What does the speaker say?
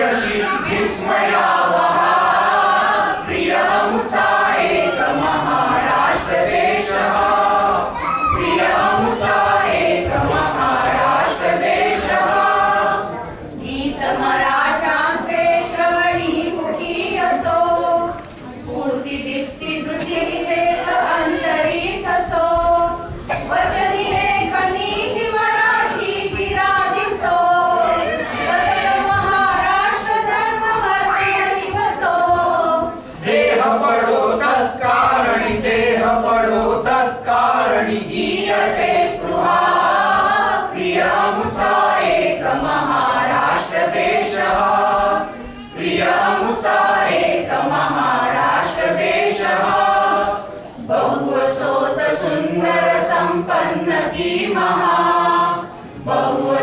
अशी विस्मयावहा प्रिय अमुचा एक महाराष्ट्र देश हा प्रिय अमुचा एक महाराष्ट्र देश हा गीत मराठांचे श्रवणी मुखी असो स्फूर्ती दीप्ती धृती विजेत अंतरित असो वचनी लेखनी ही मराठी विरादिसो सतत महाराष्ट्र धर्म वर्तयति वसो देह पडो तत्कारणी ही असे स्पृहा प्रिय अमुचा एक महाराष्ट्र देश हा प्रिय अमुचा एक महाराष्ट्र देश हा बहुवसोत सुंदर संपन्न ती महा बहु